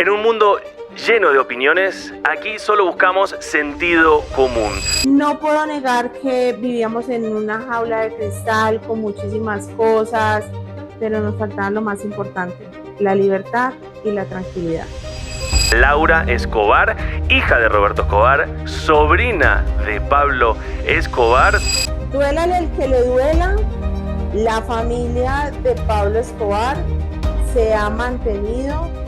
En un mundo lleno de opiniones, aquí solo buscamos sentido común. No puedo negar que vivíamos en una jaula de cristal con muchísimas cosas, pero nos faltaba lo más importante, la libertad y la tranquilidad. Laura Escobar, hija de Roberto Escobar, sobrina de Pablo Escobar. Duélale el que le duela, la familia de Pablo Escobar se ha mantenido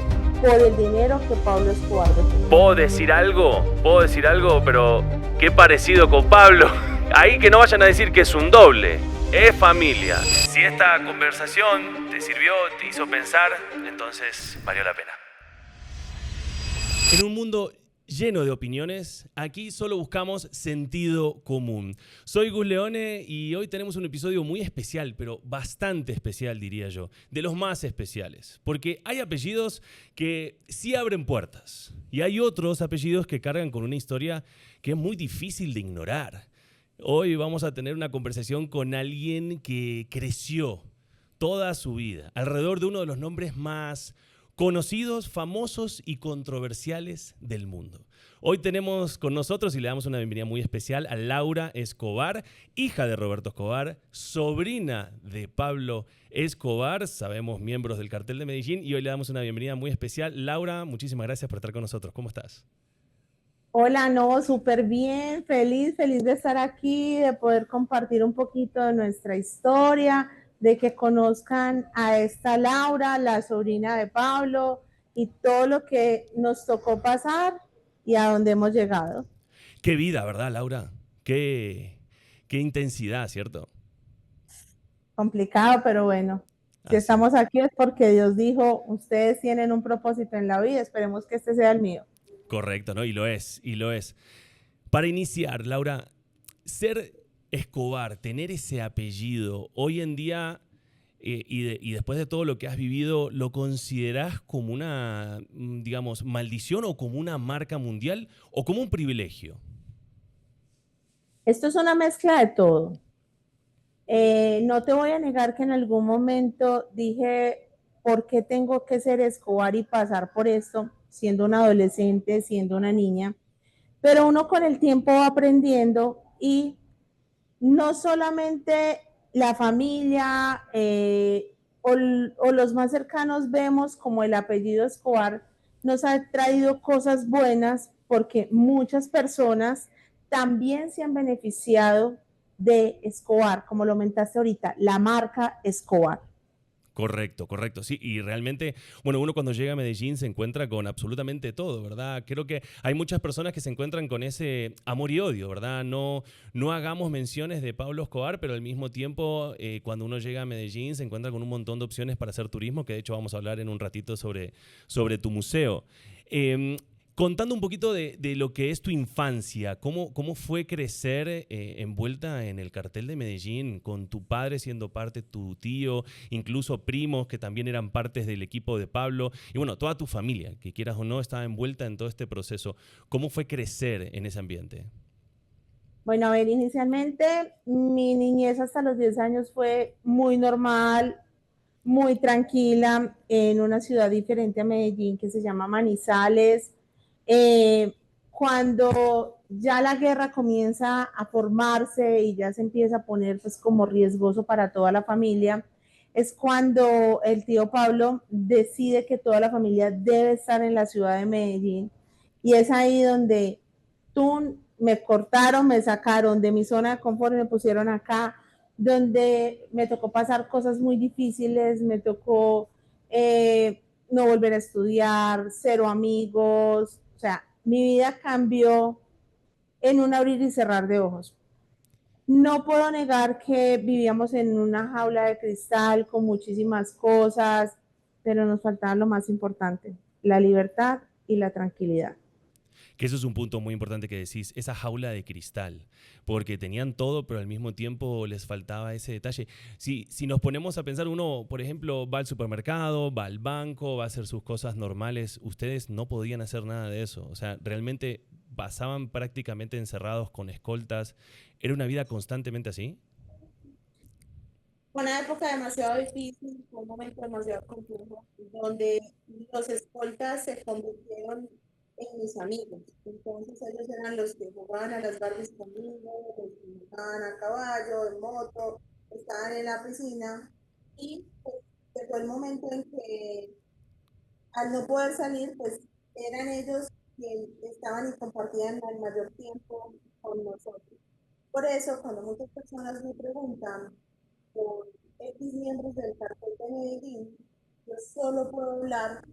por el dinero que Pablo Escobar dejó. Puedo decir algo, pero qué parecido con Pablo. Ahí que no vayan a decir que es un doble, es familia. Si esta conversación te sirvió, te hizo pensar, entonces valió la pena. En un mundo lleno de opiniones, aquí solo buscamos sentido común. Soy Gus Leone y hoy tenemos un episodio muy especial, pero bastante especial diría yo, de los más especiales, porque hay apellidos que sí abren puertas y hay otros apellidos que cargan con una historia que es muy difícil de ignorar. Hoy vamos a tener una conversación con alguien que creció toda su vida alrededor de uno de los nombres más conocidos, famosos y controversiales del mundo. Hoy tenemos con nosotros y le damos una bienvenida muy especial a Laura Escobar, hija de Roberto Escobar, sobrina de Pablo Escobar, sabemos miembros del Cartel de Medellín, y hoy le damos una bienvenida muy especial. Laura, muchísimas gracias por estar con nosotros. ¿Cómo estás? Hola, no, súper bien, feliz de estar aquí, de poder compartir un poquito de nuestra historia, de que conozcan a esta Laura, la sobrina de Pablo, y todo lo que nos tocó pasar y a dónde hemos llegado. Qué vida, ¿verdad, Laura? Qué intensidad, ¿cierto? Complicado, pero bueno, si Así. estamos aquí es porque Dios dijo, ustedes tienen un propósito en la vida, esperemos que este sea el mío. Correcto, ¿no? Y lo es. Para iniciar, Laura, ser Escobar, tener ese apellido, hoy en día y después de todo lo que has vivido, ¿lo considerás como una, digamos, maldición o como una marca mundial o como un privilegio? Esto es una mezcla de todo. No te voy a negar que en algún momento dije, ¿por qué tengo que ser Escobar y pasar por esto siendo una adolescente, siendo una niña? Pero uno con el tiempo va aprendiendo y no solamente la familia o los más cercanos vemos como el apellido Escobar nos ha traído cosas buenas porque muchas personas también se han beneficiado de Escobar, como lo comentaste ahorita, la marca Escobar. Correcto, sí. Y realmente, bueno, uno cuando llega a Medellín se encuentra con absolutamente todo, ¿verdad? Creo que hay muchas personas que se encuentran con ese amor y odio, ¿verdad? No hagamos menciones de Pablo Escobar, pero al mismo tiempo, cuando uno llega a Medellín se encuentra con un montón de opciones para hacer turismo, que de hecho vamos a hablar en un ratito sobre tu museo. Contando un poquito de lo que es tu infancia, ¿cómo fue crecer envuelta en el Cartel de Medellín, con tu padre siendo parte, tu tío, incluso primos que también eran partes del equipo de Pablo, y bueno, toda tu familia, que quieras o no, estaba envuelta en todo este proceso? ¿Cómo fue crecer en ese ambiente? Bueno, a ver, inicialmente mi niñez hasta los 10 años fue muy normal, muy tranquila, en una ciudad diferente a Medellín que se llama Manizales. Cuando ya la guerra comienza a formarse y ya se empieza a poner pues como riesgoso para toda la familia, es cuando el tío Pablo decide que toda la familia debe estar en la ciudad de Medellín, y es ahí donde tú me cortaron, me sacaron de mi zona de confort y me pusieron acá, donde me tocó pasar cosas muy difíciles, me tocó no volver a estudiar, cero amigos, o sea, mi vida cambió en un abrir y cerrar de ojos. No puedo negar que vivíamos en una jaula de cristal con muchísimas cosas, pero nos faltaba lo más importante, la libertad y la tranquilidad. Que eso es un punto muy importante que decís, esa jaula de cristal, porque tenían todo, pero al mismo tiempo les faltaba ese detalle. Si nos ponemos a pensar, uno, por ejemplo, va al supermercado, va al banco, va a hacer sus cosas normales, ustedes no podían hacer nada de eso. O sea, realmente pasaban prácticamente encerrados con escoltas. ¿Era una vida constantemente así? Fue una época demasiado difícil, fue un momento demasiado complejo, donde los escoltas se convirtieron en mis amigos. Entonces ellos eran los que jugaban a las Barbies conmigo, los que montaban a caballo, en moto, estaban en la piscina y pues, llegó el momento en que al no poder salir, pues eran ellos quienes estaban y compartían el mayor tiempo con nosotros. Por eso, cuando muchas personas me preguntan por X miembros del cartel de Medellín, yo solo puedo hablar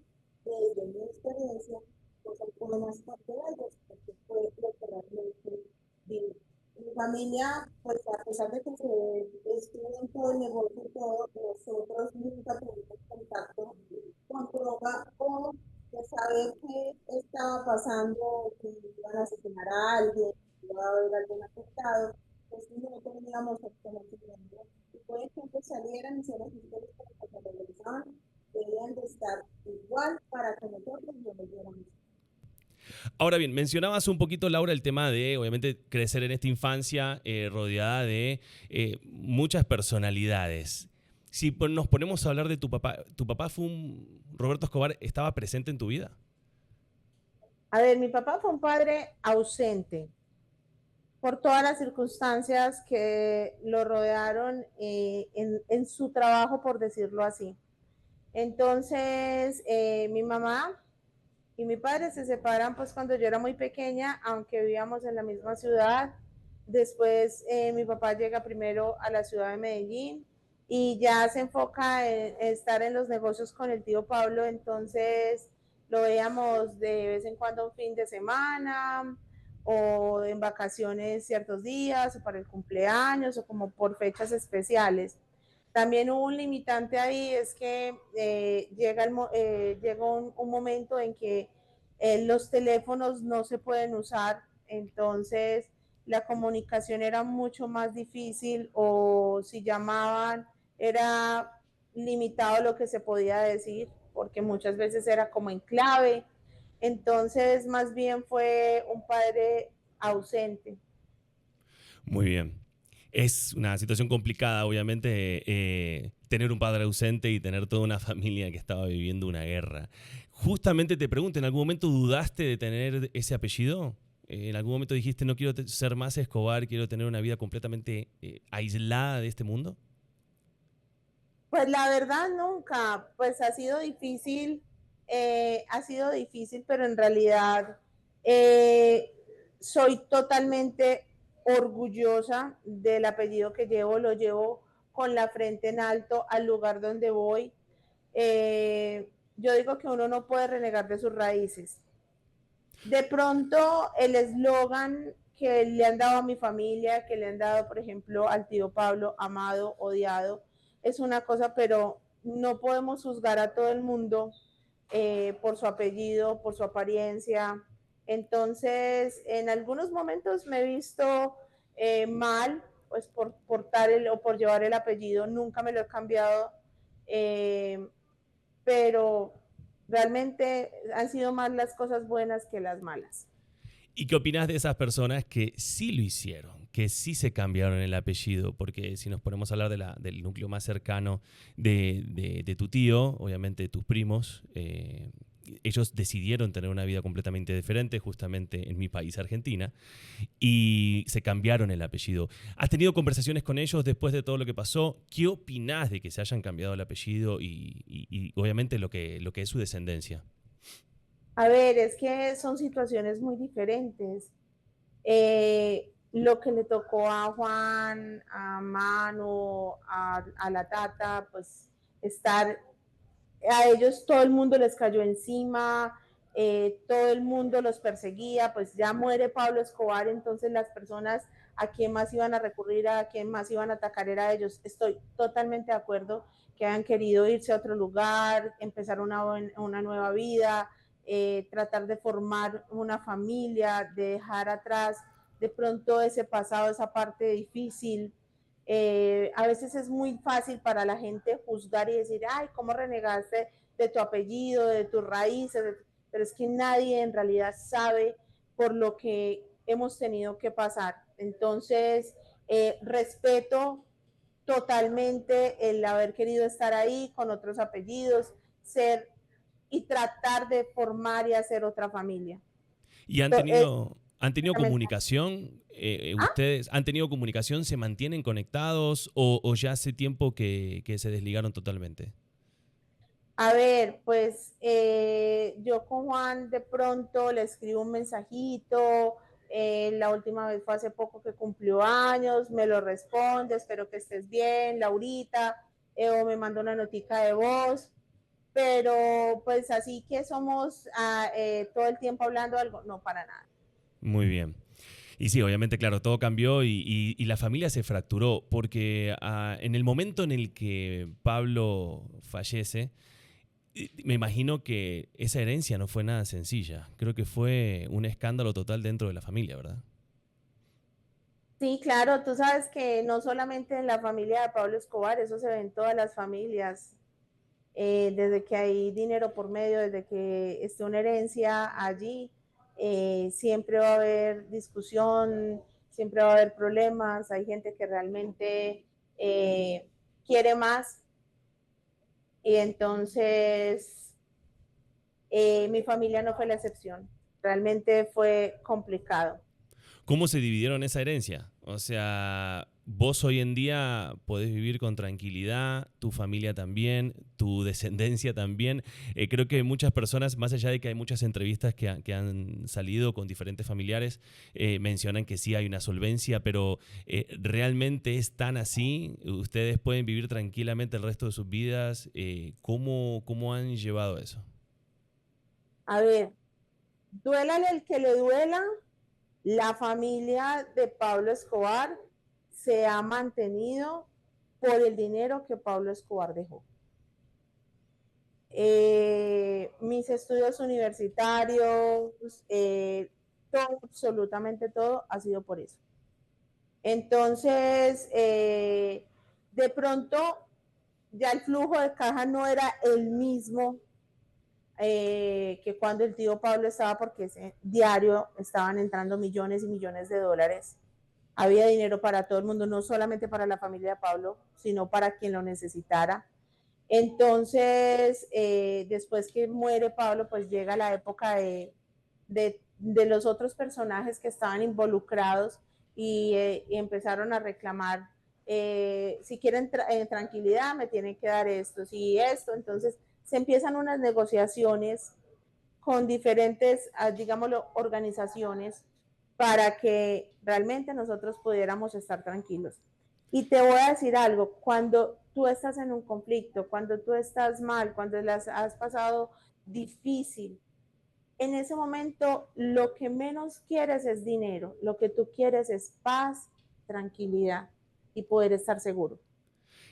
de mi experiencia, cosas buenas parte de ellos, porque fue lo que realmente viví. Mi familia, pues a pesar de que se estuvo en todo el negocio y todo, nosotros nunca tuvimos contacto con droga o de saber qué estaba pasando, que iban a asesinar a alguien, que iba a haber algún atentado, pues no teníamos el conocimiento. Y puede que ellos salieran y hicieran historias para que cuando regresaban debían de estar igual para que nosotros no lo viéramos. Ahora bien, mencionabas un poquito, Laura, el tema de, obviamente, crecer en esta infancia rodeada de muchas personalidades. Si nos ponemos a hablar de ¿tu papá fue un Roberto Escobar, estaba presente en tu vida? A ver, mi papá fue un padre ausente por todas las circunstancias que lo rodearon en su trabajo, por decirlo así. Entonces, mi mamá y mi padre se separan pues cuando yo era muy pequeña, aunque vivíamos en la misma ciudad. Después mi papá llega primero a la ciudad de Medellín y ya se enfoca en estar en los negocios con el tío Pablo, entonces lo veíamos de vez en cuando un fin de semana o en vacaciones ciertos días o para el cumpleaños o como por fechas especiales. También hubo un limitante ahí, es que llega un momento en que los teléfonos no se pueden usar, entonces la comunicación era mucho más difícil o si llamaban era limitado lo que se podía decir, porque muchas veces era como en clave, entonces más bien fue un padre ausente. Muy bien. Es una situación complicada, obviamente, tener un padre ausente y tener toda una familia que estaba viviendo una guerra. Justamente te pregunto, ¿en algún momento dudaste de tener ese apellido? ¿En algún momento dijiste, no quiero ser más Escobar, quiero tener una vida completamente aislada de este mundo? Pues la verdad nunca, pues ha sido difícil, pero en realidad eh, soy totalmente orgullosa del apellido que llevo, lo llevo con la frente en alto al lugar donde voy. Yo digo que uno no puede renegar de sus raíces. De pronto, el eslogan que le han dado a mi familia, que le han dado, por ejemplo, al tío Pablo, amado, odiado, es una cosa, pero no podemos juzgar a todo el mundo por su apellido, por su apariencia. Entonces, en algunos momentos me he visto mal, pues por portar o por llevar el apellido, nunca me lo he cambiado, eh, pero realmente han sido más las cosas buenas que las malas. ¿Y qué opinas de esas personas que sí lo hicieron, que sí se cambiaron el apellido? Porque si nos ponemos a hablar del núcleo más cercano de tu tío, obviamente de tus primos, ellos decidieron tener una vida completamente diferente, justamente en mi país, Argentina, y se cambiaron el apellido. ¿Has tenido conversaciones con ellos después de todo lo que pasó? ¿Qué opinás de que se hayan cambiado el apellido y obviamente lo que es su descendencia? A ver, es que son situaciones muy diferentes. Lo que le tocó a Juan, a Manu, a la Tata, pues estar, a ellos todo el mundo les cayó encima, todo el mundo los perseguía, pues ya muere Pablo Escobar, entonces las personas a quién más iban a recurrir, a quién más iban a atacar era a ellos. Estoy totalmente de acuerdo que hayan querido irse a otro lugar, empezar una nueva vida, tratar de formar una familia, de dejar atrás de pronto ese pasado, esa parte difícil. A veces es muy fácil para la gente juzgar y decir, ay, ¿cómo renegaste de tu apellido, de tus raíces? Pero es que nadie en realidad sabe por lo que hemos tenido que pasar. Entonces, respeto totalmente el haber querido estar ahí con otros apellidos, ser y tratar de formar y hacer otra familia. ¿Y Es han tenido fundamental. comunicación? ¿Ah? ¿Ustedes han tenido comunicación? ¿Se mantienen conectados o ya hace tiempo que se desligaron totalmente? A ver, pues yo con Juan de pronto le escribo un mensajito, la última vez fue hace poco que cumplió años, me lo responde, espero que estés bien, Laurita, o me manda una notica de voz, pero pues así que somos todo el tiempo hablando algo, no para nada. Muy bien. Y sí, obviamente, claro, todo cambió y la familia se fracturó, porque en el momento en el que Pablo fallece, me imagino que esa herencia no fue nada sencilla. Creo que fue un escándalo total dentro de la familia, ¿verdad? Sí, claro, tú sabes que no solamente en la familia de Pablo Escobar, eso se ve en todas las familias, desde que hay dinero por medio, desde que esté una herencia allí, siempre va a haber discusión, siempre va a haber problemas, hay gente que realmente eh, quiere más y entonces mi familia no fue la excepción, realmente fue complicado. ¿Cómo se dividieron esa herencia? O sea, vos hoy en día podés vivir con tranquilidad, tu familia también, tu descendencia también. Creo que muchas personas, más allá de que hay muchas entrevistas que han salido con diferentes familiares, mencionan que sí hay una solvencia, pero ¿realmente es tan así? ¿Ustedes pueden vivir tranquilamente el resto de sus vidas? ¿Cómo han llevado eso? A ver, duélale el que le duela, la familia de Pablo Escobar se ha mantenido por el dinero que Pablo Escobar dejó. Mis estudios universitarios, todo, absolutamente todo ha sido por eso. Entonces, de pronto ya el flujo de caja no era el mismo que cuando el tío Pablo estaba, porque ese diario estaban entrando millones y millones de dólares. Había dinero para todo el mundo, no solamente para la familia de Pablo, sino para quien lo necesitara. Entonces, después que muere Pablo, pues llega la época de los otros personajes que estaban involucrados y empezaron a reclamar, si quieren tranquilidad, me tienen que dar esto, si esto, entonces se empiezan unas negociaciones con diferentes, digámoslo, organizaciones para que realmente nosotros pudiéramos estar tranquilos. Y te voy a decir algo, cuando tú estás en un conflicto, cuando tú estás mal, cuando las has pasado difícil, en ese momento lo que menos quieres es dinero, lo que tú quieres es paz, tranquilidad y poder estar seguro.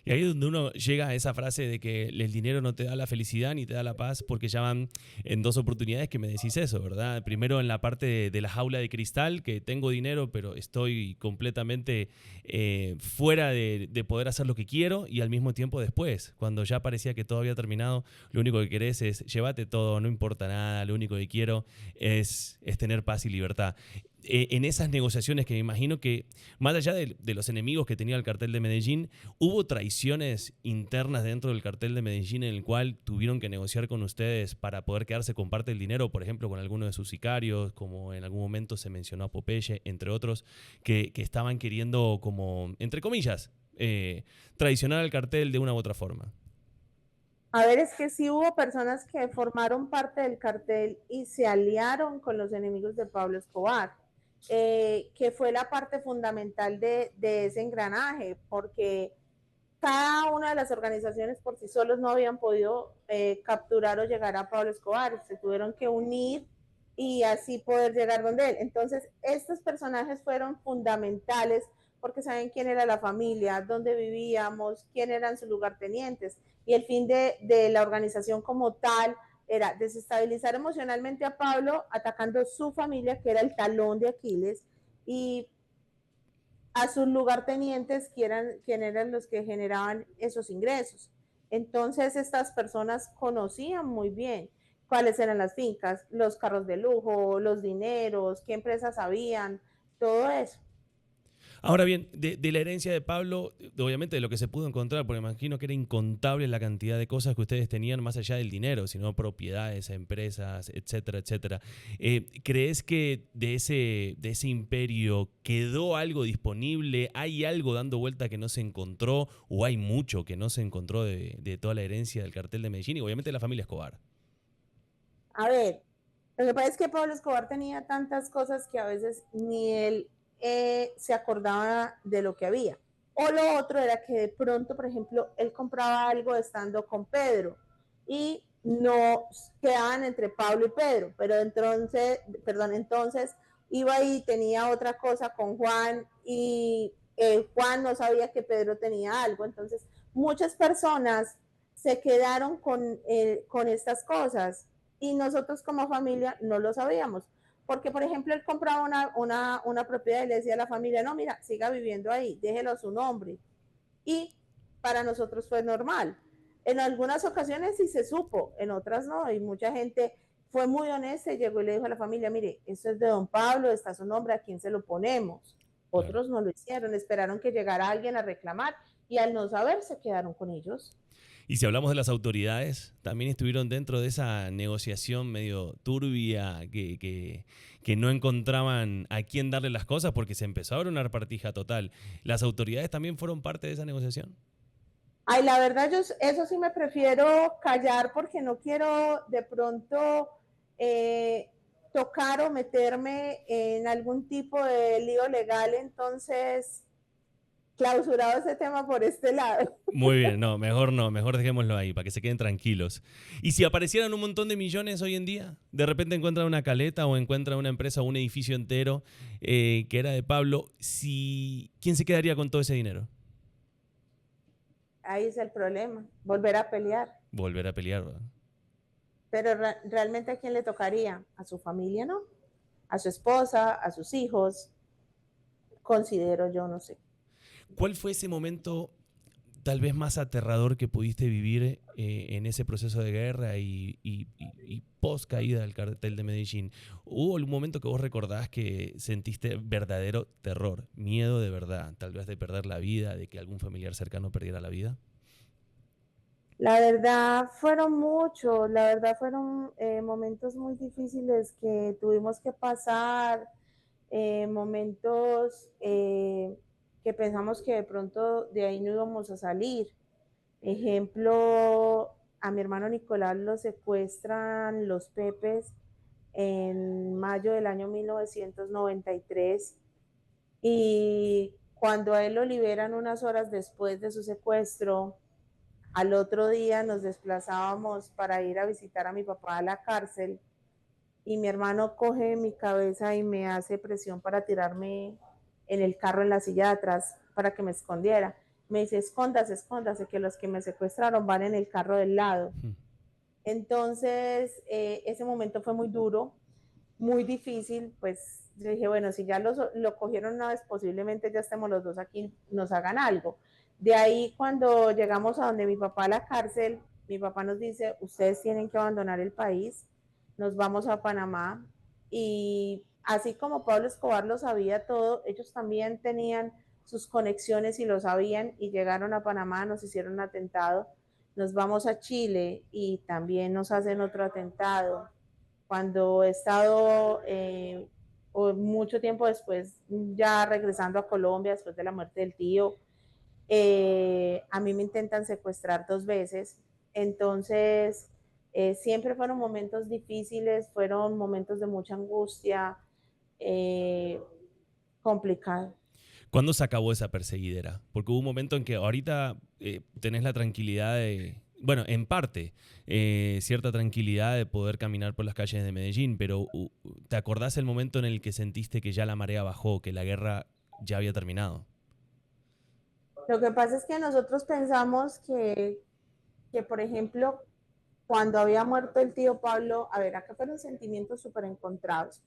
Y ahí es donde uno llega a esa frase de que el dinero no te da la felicidad ni te da la paz, porque ya van en dos oportunidades que me decís eso, ¿verdad? Primero en la parte de la jaula de cristal, que tengo dinero, pero estoy completamente fuera de poder hacer lo que quiero, y al mismo tiempo después, cuando ya parecía que todo había terminado, lo único que querés es llévate todo, no importa nada, lo único que quiero es tener paz y libertad. En esas negociaciones que me imagino que, más allá de los enemigos que tenía el cartel de Medellín, ¿hubo traiciones internas dentro del cartel de Medellín en el cual tuvieron que negociar con ustedes para poder quedarse con parte del dinero, por ejemplo, con alguno de sus sicarios, como en algún momento se mencionó a Popeye, entre otros, que estaban queriendo como, entre comillas, traicionar al cartel de una u otra forma? A ver, es que sí hubo personas que formaron parte del cartel y se aliaron con los enemigos de Pablo Escobar, que fue la parte fundamental de ese engranaje, porque cada una de las organizaciones por sí solos no habían podido capturar o llegar a Pablo Escobar, se tuvieron que unir y así poder llegar donde él. Entonces, estos personajes fueron fundamentales porque saben quién era la familia, dónde vivíamos, quién eran sus lugartenientes. Y el fin de la organización como tal era desestabilizar emocionalmente a Pablo, atacando su familia, que era el talón de Aquiles, y a sus lugartenientes, quien eran los que generaban esos ingresos. Entonces, estas personas conocían muy bien cuáles eran las fincas, los carros de lujo, los dineros, qué empresas habían, todo eso. Ahora bien, de la herencia de Pablo, obviamente de lo que se pudo encontrar, porque me imagino que era incontable la cantidad de cosas que ustedes tenían más allá del dinero, sino propiedades, empresas, etcétera, etcétera. ¿Crees que de ese imperio quedó algo disponible? ¿Hay algo dando vuelta que no se encontró? ¿O hay mucho que no se encontró de toda la herencia del cartel de Medellín? Y obviamente de la familia Escobar. A ver, lo que pasa es que Pablo Escobar tenía tantas cosas que a veces ni él se acordaba de lo que había. O lo otro era que de pronto, por ejemplo, él compraba algo estando con Pedro y no quedaban entre Pablo y Pedro, pero entonces iba y tenía otra cosa con Juan y Juan no sabía que Pedro tenía algo. Entonces, muchas personas se quedaron con estas cosas y nosotros como familia no lo sabíamos. Porque, por ejemplo, él compraba una propiedad y le decía a la familia, no, mira, siga viviendo ahí, déjelo a su nombre. Y para nosotros fue normal. En algunas ocasiones sí se supo, en otras no. Y mucha gente fue muy honesta y llegó y le dijo a la familia, mire, esto es de don Pablo, está su nombre, ¿a quién se lo ponemos? Claro. Otros no lo hicieron, esperaron que llegara alguien a reclamar y al no saber se quedaron con ellos. Y si hablamos de las autoridades, también estuvieron dentro de esa negociación medio turbia que no encontraban a quién darle las cosas porque se empezó a ver una repartija total. ¿Las autoridades también fueron parte de esa negociación? Ay, la verdad, yo eso sí me prefiero callar porque no quiero de pronto eh, tocar o meterme en algún tipo de lío legal, entonces clausurado ese tema por este lado. Muy bien, no, mejor dejémoslo ahí para que se queden tranquilos. Y si aparecieran un montón de millones hoy en día, de repente encuentran una caleta o encuentran una empresa o un edificio entero que era de Pablo, ¿quién se quedaría con todo ese dinero? Ahí es el problema, volver a pelear. Volver a pelear, ¿verdad? Pero realmente a quién le tocaría, a su familia, ¿no? A su esposa, a sus hijos, considero yo, no sé. ¿Cuál fue ese momento tal vez más aterrador que pudiste vivir en ese proceso de guerra y post caída del cartel de Medellín? ¿Hubo algún momento que vos recordás que sentiste verdadero terror, miedo de verdad, tal vez de perder la vida, de que algún familiar cercano perdiera la vida? La verdad fueron muchos, la verdad fueron momentos muy difíciles que tuvimos que pasar, momentos que pensamos que de pronto de ahí no íbamos a salir. Ejemplo, a mi hermano Nicolás lo secuestran los Pepes en mayo del año 1993 y cuando a él lo liberan unas horas después de su secuestro, al otro día nos desplazábamos para ir a visitar a mi papá a la cárcel y mi hermano coge mi cabeza y me hace presión para tirarme en el carro en la silla de atrás para que me escondiera. Me dice, escóndase, escóndase, que los que me secuestraron van en el carro del lado. Entonces, ese momento fue muy duro, muy difícil, pues yo dije, bueno, si ya lo cogieron una vez, posiblemente ya estemos los dos aquí, nos hagan algo. De ahí, cuando llegamos a donde mi papá a la cárcel, mi papá nos dice, ustedes tienen que abandonar el país, nos vamos a Panamá. Y así como Pablo Escobar lo sabía todo, ellos también tenían sus conexiones y lo sabían y llegaron a Panamá, nos hicieron un atentado. Nos vamos a Chile y también nos hacen otro atentado. Cuando he estado mucho tiempo después, ya regresando a Colombia, después de la muerte del tío, a mí me intentan secuestrar 2 veces. Entonces, siempre fueron momentos difíciles, fueron momentos de mucha angustia, eh, complicado. ¿Cuándo se acabó esa perseguidera? Porque hubo un momento en que ahorita tenés la tranquilidad de, bueno, en parte, cierta tranquilidad de poder caminar por las calles de Medellín, pero ¿te acordás el momento en el que sentiste que ya la marea bajó, que la guerra ya había terminado? Lo que pasa es que nosotros pensamos que, por ejemplo, cuando había muerto el tío Pablo, a ver, acá fueron sentimientos súper encontrados.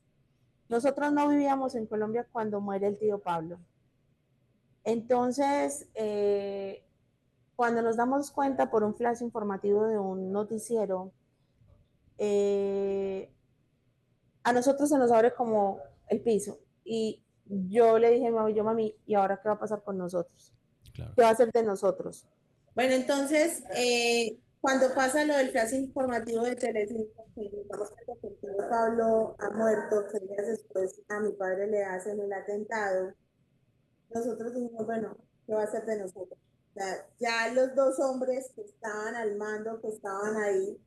Nosotros no vivíamos en Colombia cuando muere el tío Pablo. Entonces, cuando nos damos cuenta por un flash informativo de un noticiero, eh, a nosotros se nos abre como el piso y yo le dije, mami, ¿y ahora qué va a pasar con nosotros? Claro. ¿Qué va a hacer de nosotros? Bueno, entonces, cuando pasa lo del flash informativo de Telecinco, que digamos que el tío Pablo ha muerto, que días después a mi padre le hacen el atentado, nosotros dijimos, bueno, ¿qué va a hacer de nosotros? O sea, ya los dos hombres que estaban al mando, que estaban ahí,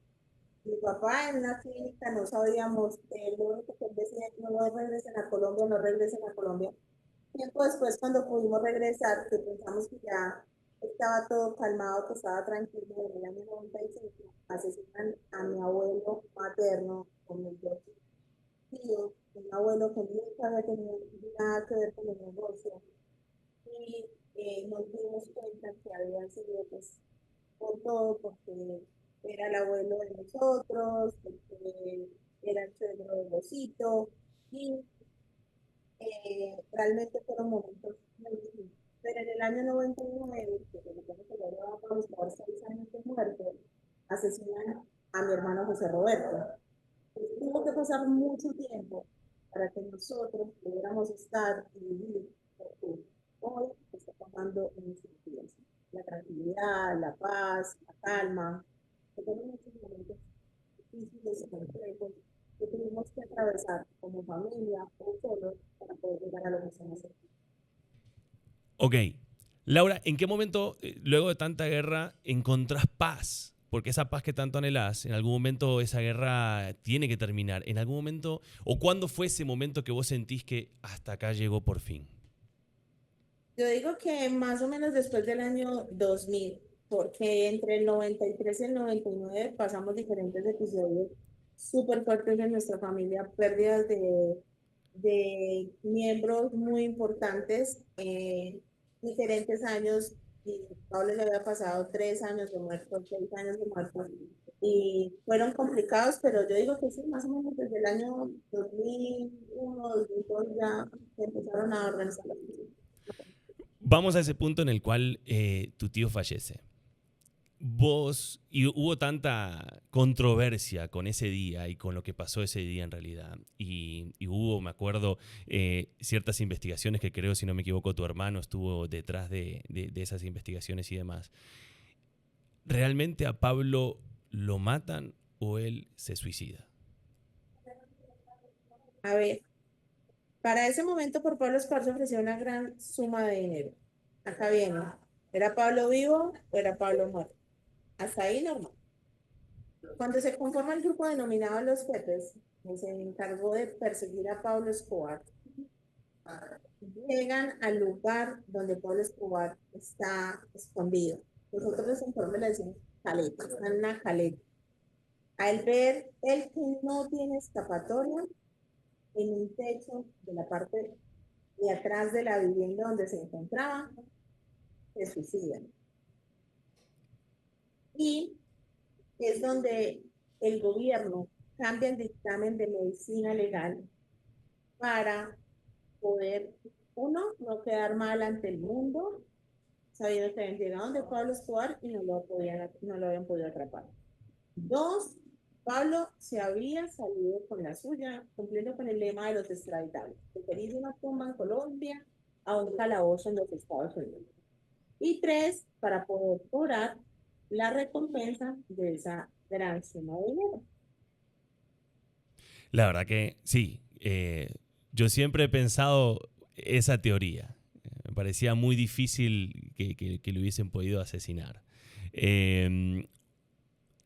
mi papá en una clínica, no sabíamos, lo único que él decía, no regresen a Colombia, no regresen a Colombia. Tiempo después, cuando pudimos regresar, que pensamos que ya estaba todo calmado, que estaba tranquilo, en el año 95, asesinan a mi abuelo materno con mis dos tíos, un abuelo que nunca había tenido nada que ver con el negocio, y nos dimos cuenta que habían sido pues por todo, porque era el abuelo de nosotros, porque era el suegro de Rosito, y realmente fueron momentos muy difíciles. Pero en el año 99, que se supone que ya llevaba por 6 años de muerte, asesinan a mi hermano José Roberto. Entonces, tuvo que pasar mucho tiempo para que nosotros pudiéramos estar y vivir, porque hoy está pasando en nuestros días. La tranquilidad, la paz, la calma, que fueron muchos momentos difíciles y complejos que tuvimos que atravesar como familia o solos para poder llegar a lo que somos hoy. Ok. Laura, ¿en qué momento, luego de tanta guerra, encontrás paz? Porque esa paz que tanto anhelás, en algún momento esa guerra tiene que terminar. En algún momento, o cuándo fue ese momento que vos sentís que hasta acá llegó por fin. Yo digo que más o menos después del año 2000, porque entre el 93 y el 99 pasamos diferentes episodios súper fuertes en nuestra familia, pérdidas de miembros muy importantes, diferentes años, y Pablo le había pasado 3 años de muerto, 6 años de muerto, y fueron complicados, pero yo digo que sí, más o menos desde el año 2001, 2002 ya empezaron a organizar las cosas. Vamos a ese punto en el cual tu tío fallece. Vos, y hubo tanta controversia con ese día y con lo que pasó ese día en realidad. Y hubo, me acuerdo, ciertas investigaciones que creo, si no me equivoco, tu hermano estuvo detrás de esas investigaciones y demás. ¿Realmente a Pablo lo matan o él se suicida? A ver, para ese momento por Pablo Escobar se ofreció una gran suma de dinero. Acá viene. ¿Era Pablo vivo o era Pablo muerto? Hasta ahí normal. Cuando se conforma el grupo denominado Los Pepes, que se encargó de perseguir a Pablo Escobar, llegan al lugar donde Pablo Escobar está escondido. Nosotros los informes le decimos caleta, está en una caleta. Al ver él que no tiene escapatoria, en un techo de la parte de atrás de la vivienda donde se encontraba, se suicidan. Y es donde el gobierno cambia el dictamen de medicina legal para poder, uno, no quedar mal ante el mundo, sabiendo que habían llegado donde Pablo Escobar y no lo habían podido atrapar. Dos, Pablo se había salido con la suya, cumpliendo con el lema de los extraditables. Preferís una tumba en Colombia a un calabozo en los Estados Unidos. Y tres, para poder cobrar la recompensa de esa gran suma de dinero. La verdad que sí. Yo siempre he pensado esa teoría. Me parecía muy difícil que lo hubiesen podido asesinar. Eh,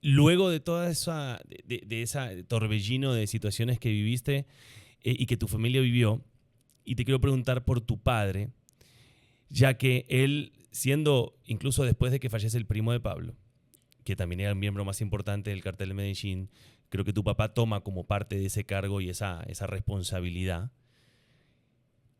Luego de toda esa, de esa torbellino de situaciones que viviste y que tu familia vivió, y te quiero preguntar por tu padre, ya que él, siendo incluso después de que fallece el primo de Pablo, que también era el miembro más importante del cartel de Medellín, creo que tu papá toma como parte de ese cargo y esa responsabilidad.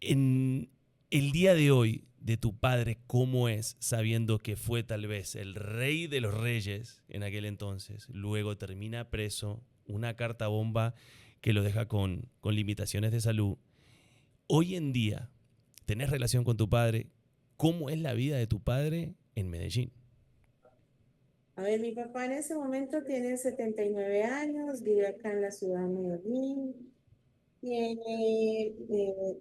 En el día de hoy de tu padre, ¿cómo es sabiendo que fue tal vez el rey de los reyes en aquel entonces? Luego termina preso, una carta bomba que lo deja con limitaciones de salud. Hoy en día, ¿tenés relación con tu padre? ¿Cómo es la vida de tu padre en Medellín? A ver, mi papá en ese momento tiene 79 años, vive acá en la ciudad de Medellín. tiene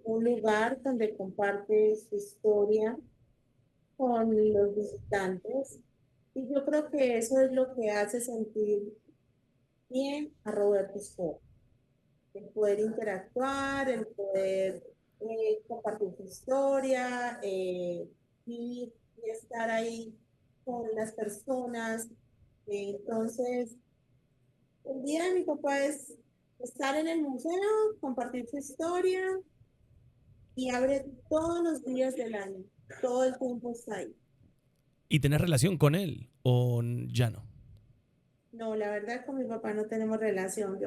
un lugar donde comparte su historia con los visitantes. Y yo creo que eso es lo que hace sentir bien a Roberto Scott, el poder interactuar, el poder compartir su historia, y estar ahí con las personas. Entonces, el día de mi papá es estar en el museo, compartir su historia y abre todos los días del año. Todo el tiempo está ahí. ¿Y tenés relación con él o ya no? No, la verdad con mi papá no tenemos relación.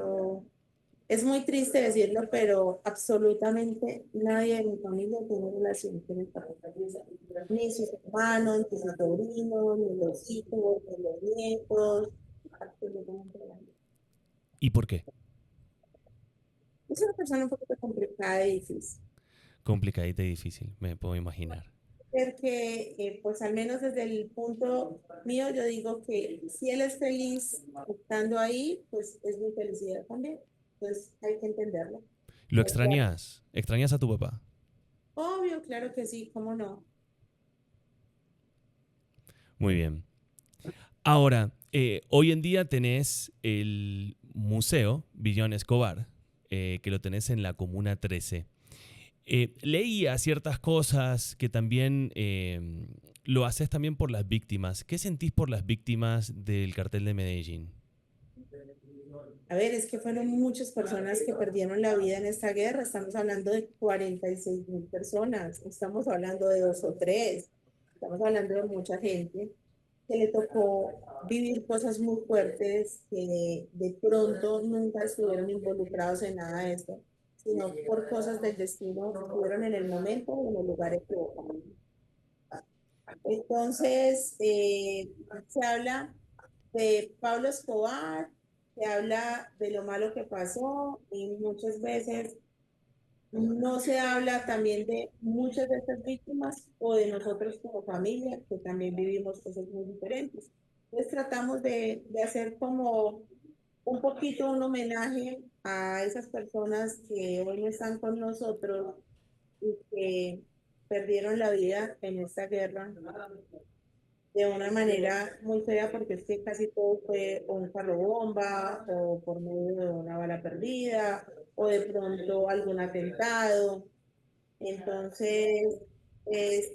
Es muy triste decirlo, pero absolutamente nadie de mi familia tiene relación con mi papá. Ni sus hermanos, ni sus sobrinos, ni los hijos, ni los nietos. Absolutamente nadie. ¿Y por qué? Es una persona un poquito complicada y difícil. Complicadita y difícil, me puedo imaginar. Porque, pues al menos desde el punto mío, yo digo que si él es feliz estando ahí, pues es mi felicidad también. Entonces hay que entenderlo. ¿Lo extrañas? ¿Extrañas a tu papá? Obvio, claro que sí, cómo no. Muy bien. Ahora, hoy en día tenés el Museo Villón Escobar, que lo tenés en la Comuna 13. Leía ciertas cosas que también lo haces también por las víctimas. ¿Qué sentís por las víctimas del cartel de Medellín? A ver, es que fueron muchas personas que perdieron la vida en esta guerra. Estamos hablando de 46.000 personas. No estamos hablando de dos o tres. Estamos hablando de mucha gente que le tocó vivir cosas muy fuertes que de pronto nunca estuvieron involucrados en nada de esto, sino por cosas del destino estuvieron en el momento o en el lugar equivocado. Entonces, se habla de Pablo Escobar, se habla de lo malo que pasó y muchas veces no se habla también de muchas de estas víctimas o de nosotros como familia que también vivimos cosas muy diferentes. Entonces tratamos de hacer como un poquito un homenaje a esas personas que hoy no están con nosotros y que perdieron la vida en esta guerra de una manera muy fea porque es que casi todo fue o un carro bomba o por medio de una bala perdida o de pronto algún atentado. Entonces, es,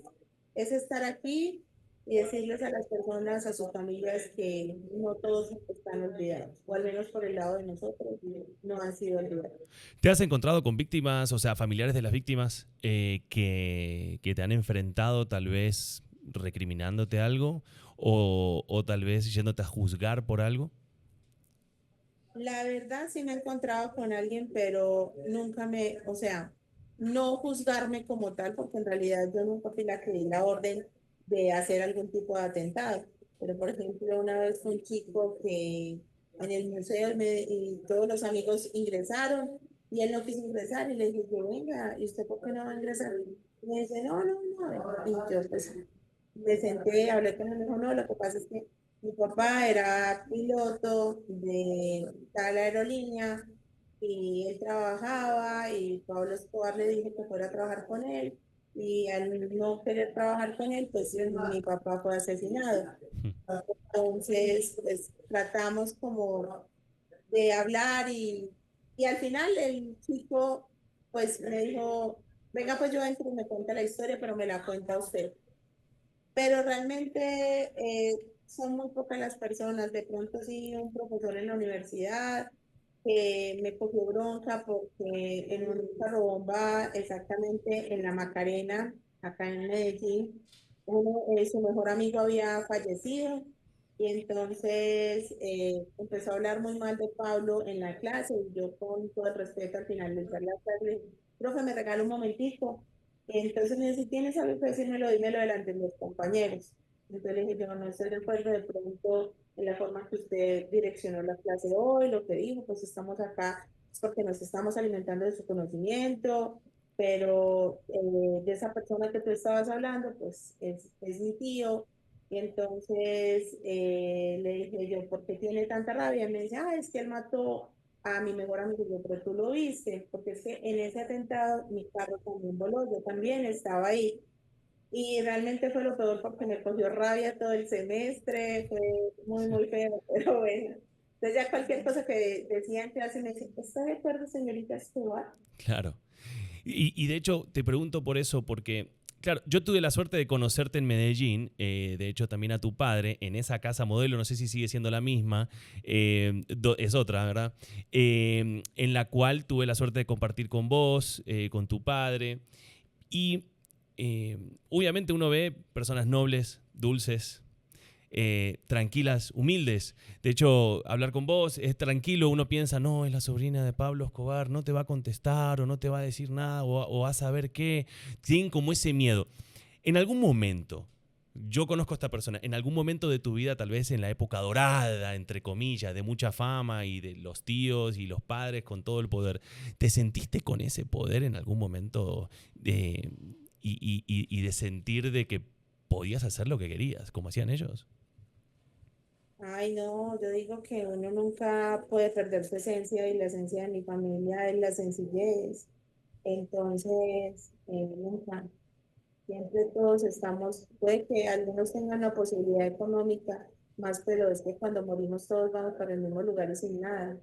es estar aquí y decirles a las personas, a sus familias, que no todos están olvidados, o al menos por el lado de nosotros, no han sido olvidados. ¿Te has encontrado con víctimas, o sea, familiares de las víctimas que te han enfrentado tal vez recriminándote algo o tal vez yéndote a juzgar por algo? La verdad sí me he encontrado con alguien, pero nunca o sea, no juzgarme como tal, porque en realidad yo nunca fui la que di la orden de hacer algún tipo de atentado. Pero, por ejemplo, una vez fue un chico que en el museo y todos los amigos ingresaron y él no quiso ingresar y le dije, yo, venga, ¿y usted por qué no va a ingresar? Y me dice, no, no, no. Y yo pues me senté, hablé con él, me dijo, no, lo que pasa es que mi papá era piloto de tal aerolínea y él trabajaba y Pablo Escobar le dijo que fuera a trabajar con él y al no querer trabajar con él, pues mi papá fue asesinado. Entonces, pues tratamos como de hablar y al final el chico pues me dijo, venga pues yo entro y me cuenta la historia, pero me la cuenta usted. Pero realmente son muy pocas las personas. De pronto sí, un profesor en la universidad que me cogió bronca porque en un carro bomba exactamente en la Macarena, acá en Medellín, su mejor amigo había fallecido y entonces empezó a hablar muy mal de Pablo en la clase y yo con todo el respeto al finalizar la clase le dije, profe, me regala un momentico. Entonces me dice, si tienes algo que decírmelo, dímelo delante de los compañeros. Entonces le dije, yo no estoy de acuerdo de pronto en la forma que usted direccionó la clase hoy, lo que dijo, pues estamos acá es porque nos estamos alimentando de su conocimiento, pero de esa persona que tú estabas hablando, pues es mi tío. Y entonces le dije yo, ¿por qué tiene tanta rabia? Y me dice, ah, es que él mató a mi mejor amigo, yo creo que tú lo viste, porque es que en ese atentado mi carro también voló, yo también estaba ahí. Y realmente fue lo peor porque me cogió rabia todo el semestre, fue muy, Sí. muy feo, pero bueno. Entonces ya cualquier cosa que decía en clase me decía, ¿está de acuerdo, señorita Escobar? Claro. Y de hecho, te pregunto por eso, porque, claro, yo tuve la suerte de conocerte en Medellín, de hecho también a tu padre, en esa casa modelo, no sé si sigue siendo la misma, es otra, ¿verdad? En la cual tuve la suerte de compartir con vos, con tu padre, y obviamente uno ve personas nobles, dulces, tranquilas, humildes. De hecho, hablar con vos es tranquilo, uno piensa, no, es la sobrina de Pablo Escobar, no te va a contestar o no te va a decir nada o va a saber qué. Tienen como ese miedo. En algún momento, yo conozco a esta persona, en algún momento de tu vida, tal vez en la época dorada, entre comillas, de mucha fama y de los tíos y los padres con todo el poder, ¿te sentiste con ese poder en algún momento y de sentir de que podías hacer lo que querías, como hacían ellos? Ay, no, yo digo que uno nunca puede perder su esencia y la esencia de mi familia es la sencillez. Entonces, nunca, siempre todos estamos, puede que algunos tengan la posibilidad económica más, pero es que cuando morimos todos vamos para el mismo lugar y sin nada.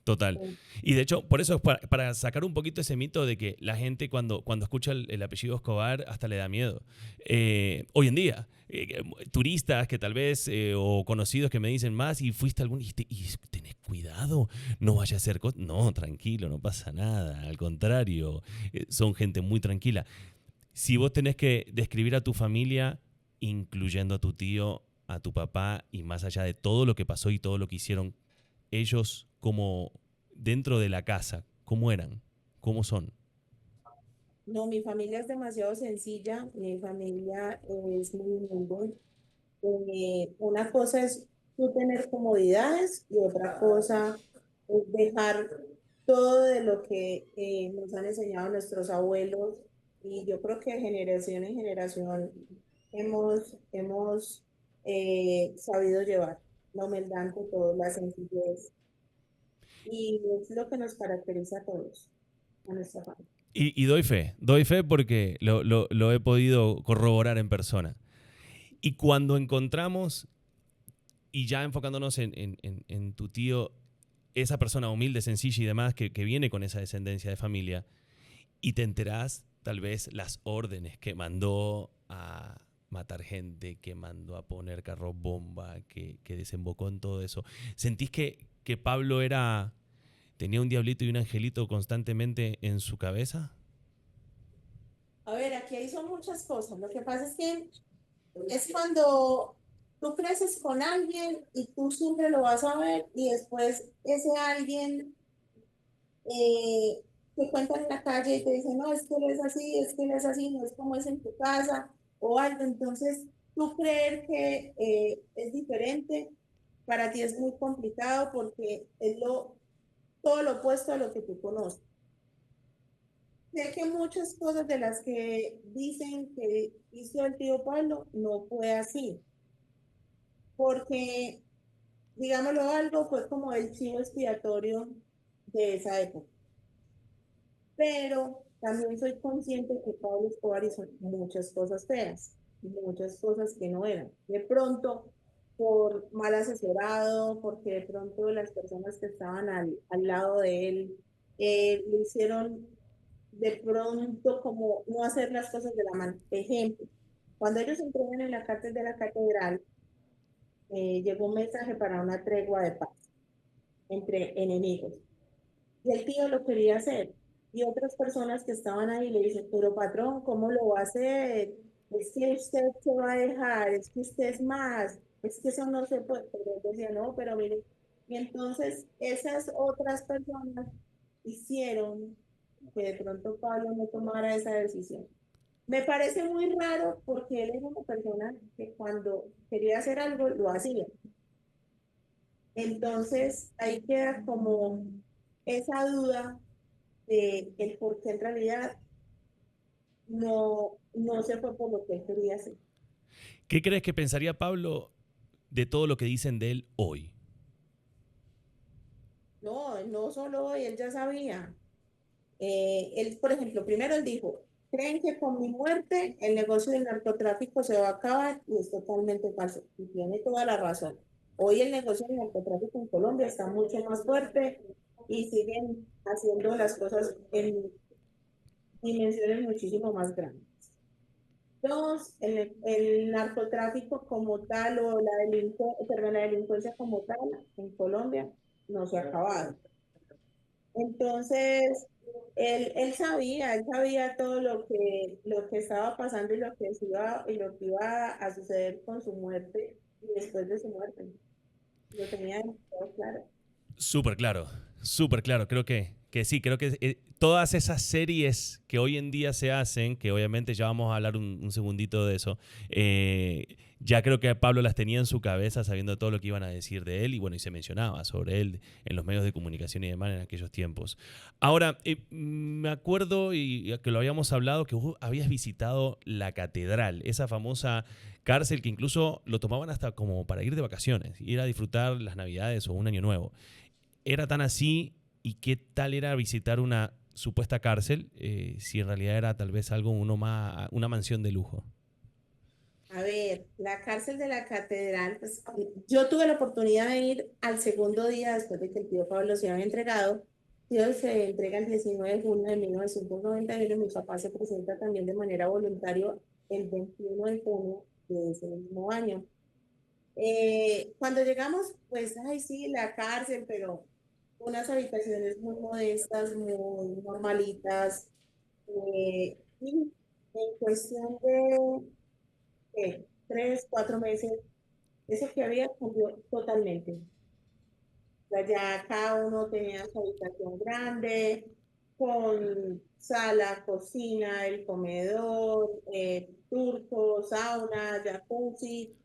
Total. Y de hecho, por eso, para sacar un poquito ese mito de que la gente cuando escucha el apellido Escobar hasta le da miedo. Hoy en día, turistas que tal vez, o conocidos que me dicen más, y fuiste a algún, y tenés cuidado, no vaya a hacer cosas. No, tranquilo, no pasa nada. Al contrario, son gente muy tranquila. Si vos tenés que describir a tu familia, incluyendo a tu tío, a tu papá, y más allá de todo lo que pasó y todo lo que hicieron, ellos como dentro de la casa, ¿cómo eran? ¿Cómo son? No, mi familia es demasiado sencilla, mi familia es muy humilde. Una cosa es tú tener comodidades y otra cosa es dejar todo de lo que nos han enseñado nuestros abuelos y yo creo que de generación en generación hemos sabido llevar la humildad ante todo, la sencillez y es lo que nos caracteriza a todos, a nuestra familia. Y doy fe porque lo he podido corroborar en persona. Y cuando encontramos, y ya enfocándonos en tu tío, esa persona humilde, sencilla y demás, que viene con esa descendencia de familia, y te enterás tal vez las órdenes que mandó a matar gente, que mandó a poner carros bomba, que desembocó en todo eso. ¿Sentís que Pablo tenía un diablito y un angelito constantemente en su cabeza? A ver, aquí son muchas cosas. Lo que pasa es que es cuando tú creces con alguien y tú siempre lo vas a ver y después ese alguien eh, te cuenta en la calle y te dice, no, es que él es así, es que él es así, no es como es en tu casa o algo. Entonces, tú creer que es diferente, para ti es muy complicado porque es todo lo opuesto a lo que tú conoces. Sé que muchas cosas de las que dicen que hizo el tío Pablo no fue así, porque, digámoslo algo, fue como el chivo expiatorio de esa época. Pero también soy consciente que Pablo Escobar hizo muchas cosas feas, muchas cosas que no eran. De pronto, por mal asesorado, porque de pronto las personas que estaban al lado de él le hicieron de pronto como no hacer las cosas de la mano. Ejemplo, cuando ellos entraron en la cárcel de la catedral, llegó un mensaje para una tregua de paz entre enemigos. Y el tío lo quería hacer. Y otras personas que estaban ahí le dicen, pero patrón, ¿cómo lo va a hacer? Es que usted se va a dejar, es que usted es más, es que eso no se puede. Pero él decía, no, pero mire. Y entonces esas otras personas hicieron que de pronto Pablo no tomara esa decisión. Me parece muy raro porque él era una persona que cuando quería hacer algo lo hacía. Entonces ahí queda como esa duda de el por qué en realidad no se fue por lo que él quería hacer. ¿Qué crees que pensaría Pablo de todo lo que dicen de él hoy? No, no solo hoy, él ya sabía. Él, por ejemplo, primero él dijo, ¿creen que con mi muerte el negocio del narcotráfico se va a acabar? Y es totalmente falso. Y tiene toda la razón. Hoy el negocio del narcotráfico en Colombia está mucho más fuerte y siguen haciendo las cosas en dimensiones muchísimo más grandes. Dos, el narcotráfico como tal o la delincuencia como tal en Colombia no se ha acabado. Entonces, él sabía todo lo que estaba pasando y lo que iba a suceder con su muerte y después de su muerte. Lo tenía demasiado claro. Súper claro, súper claro. Creo que sí, creo que todas esas series que hoy en día se hacen, que obviamente ya vamos a hablar un segundito de eso, ya creo que Pablo las tenía en su cabeza sabiendo todo lo que iban a decir de él y bueno, y se mencionaba sobre él en los medios de comunicación y demás en aquellos tiempos. Ahora, me acuerdo y que lo habíamos hablado, que vos habías visitado la catedral, esa famosa cárcel que incluso lo tomaban hasta como para ir de vacaciones, ir a disfrutar las navidades o un año nuevo. ¿Era tan así y qué tal era visitar una supuesta cárcel si en realidad era tal vez algo uno más, una mansión de lujo? A ver, la cárcel de la catedral, pues yo tuve la oportunidad de ir al segundo día después de que el tío Pablo se había entregado. Tío se entrega el 19 de junio de 1991 y mi papá se presenta también de manera voluntaria el 21 de junio de ese mismo año. Cuando llegamos, pues, ay, sí, la cárcel, pero unas habitaciones muy modestas, muy normalitas. Y en cuestión de 3, 4 meses, eso que había cambió totalmente. O sea, ya cada uno tenía su habitación grande, con sala, cocina, el comedor, turco, sauna, jacuzzi,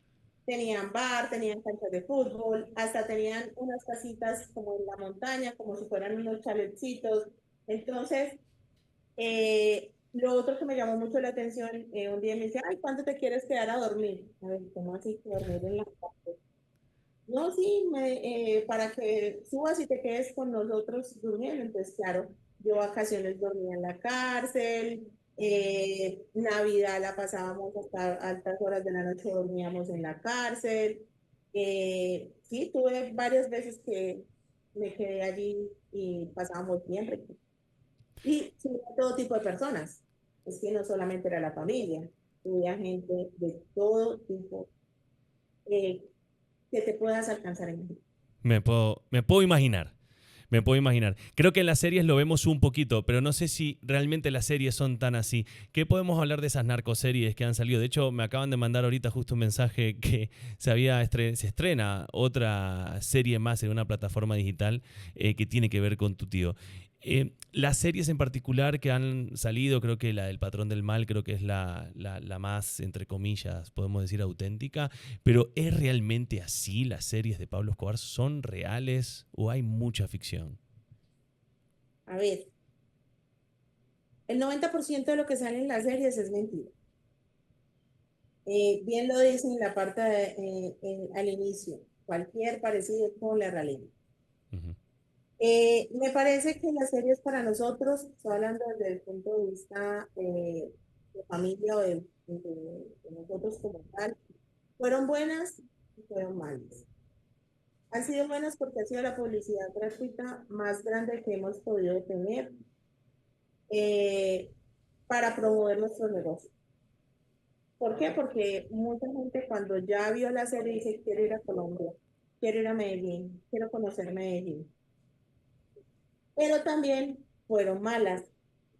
tenían bar, tenían canchas de fútbol, hasta tenían unas casitas como en la montaña, como si fueran unos chaletcitos. Entonces, lo otro que me llamó mucho la atención, un día me dice, ay, ¿cuánto te quieres quedar a dormir? A ver, ¿cómo así que dormir en la cárcel? No, sí, para que subas y te quedes con nosotros durmiendo. Entonces, claro, yo vacaciones dormía en la cárcel, Navidad la pasábamos hasta altas horas de la noche, dormíamos en la cárcel. Sí, tuve varias veces que me quedé allí y pasábamos bien. Y subía todo tipo de personas. Es que no solamente era la familia, subía gente de todo tipo eh, que te puedas alcanzar en México. Me puedo imaginar. Me puedo imaginar. Creo que en las series lo vemos un poquito, pero no sé si realmente las series son tan así. ¿Qué podemos hablar de esas narcoseries que han salido? De hecho, me acaban de mandar ahorita justo un mensaje que se estrena otra serie más en una plataforma digital que tiene que ver con tu tío. Las series en particular que han salido, creo que la del Patrón del Mal, creo que es la más, entre comillas, podemos decir auténtica, pero ¿es realmente así las series de Pablo Escobar? ¿Son reales o hay mucha ficción? A ver, el 90% de lo que sale en las series es mentira. Bien lo dicen en la parte al inicio, cualquier parecido es con la realidad. Ujú. Me parece que las series para nosotros, estoy hablando desde el punto de vista de familia o de nosotros como tal, fueron buenas y fueron malas. Han sido buenas porque ha sido la publicidad gratuita más grande que hemos podido tener eh, para promover nuestros negocios. ¿Por qué? Porque mucha gente cuando ya vio la serie dice, quiero ir a Colombia, quiero ir a Medellín, quiero conocer Medellín. Pero también fueron malas,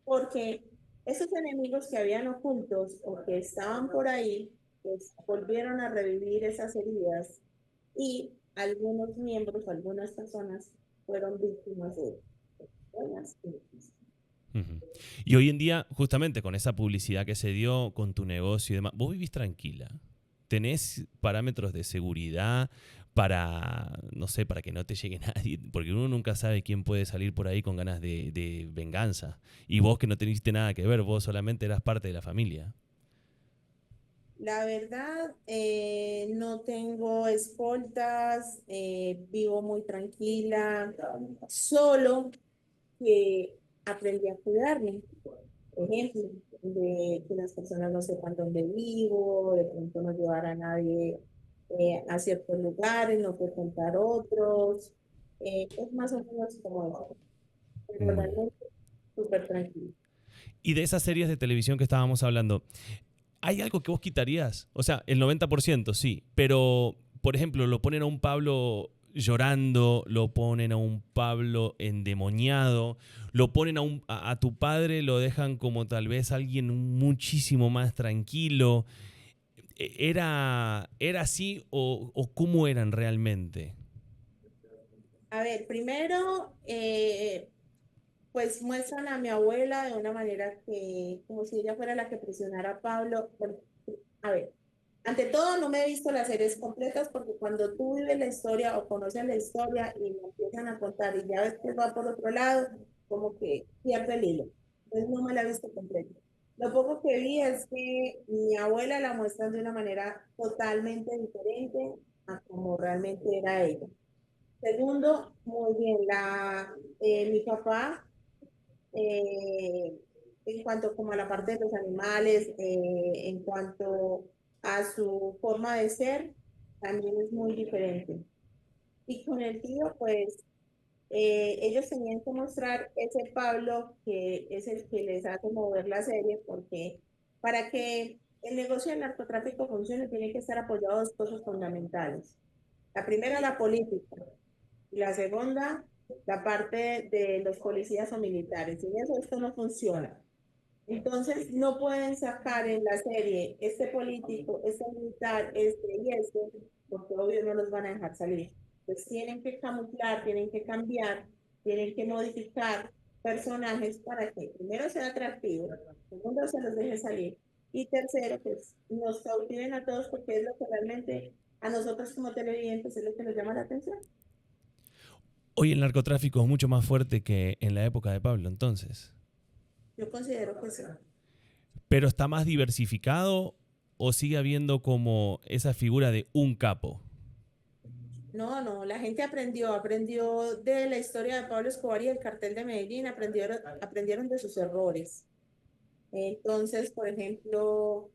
porque esos enemigos que habían ocultos o que estaban por ahí, pues volvieron a revivir esas heridas y algunos miembros, algunas personas fueron víctimas de buenas y malas. Ujú. Y hoy en día, justamente con esa publicidad que se dio con tu negocio y demás, vos vivís tranquila. ¿Tenés parámetros de seguridad para, no sé, para que no te llegue nadie? Porque uno nunca sabe quién puede salir por ahí con ganas de venganza. Y vos que no teniste nada que ver, vos solamente eras parte de la familia. La verdad, no tengo escoltas, vivo muy tranquila, solo que aprendí a cuidarme. Ejemplo, de que las personas no sepan dónde vivo, de pronto no llevar a nadie a ciertos lugares, no frecuentar otros. Es más o menos como eso, pero Muy bien. realmente súper tranquilo. Y de esas series de televisión que estábamos hablando, ¿hay algo que vos quitarías? O sea, el 90% sí, pero, por ejemplo, lo ponen a un Pablo llorando, lo ponen a un Pablo endemoniado, lo ponen a tu padre, lo dejan como tal vez alguien muchísimo más tranquilo. ¿Era así o cómo eran realmente? A ver, primero, pues muestran a mi abuela de una manera que, como si ella fuera la que presionara a Pablo. A ver, ante todo, no me he visto las series completas porque cuando tú vives la historia o conoces la historia y me empiezan a contar y ya ves que va por otro lado, como que pierde el hilo. Entonces no me la he visto completa. Lo poco que vi es que mi abuela la muestra de una manera totalmente diferente a como realmente era ella. Segundo, muy bien, mi papá, eh, en cuanto como a la parte de los animales, en cuanto a su forma de ser, también es muy diferente. Y con el tío, pues ellos tenían que mostrar ese Pablo que es el que les hace mover la serie, porque para que el negocio del narcotráfico funcione, tiene que estar apoyado dos cosas fundamentales. La primera, la política, y la segunda, la parte de los policías o militares. Sin eso esto no funciona. Entonces, no pueden sacar en la serie este político, este militar, este y este, porque obvio no los van a dejar salir. Pues tienen que camuflar, tienen que cambiar, tienen que modificar personajes para que primero sea atractivo, segundo se los deje salir y tercero, pues nos cautiven a todos porque es lo que realmente a nosotros como televidentes es lo que nos llama la atención. Hoy el narcotráfico es mucho más fuerte que en la época de Pablo, entonces. Yo considero que sí. Pero está más diversificado o sigue habiendo como esa figura de un capo. No, no, la gente aprendió de la historia de Pablo Escobar y el cartel de Medellín, aprendieron de sus errores. Entonces, por ejemplo,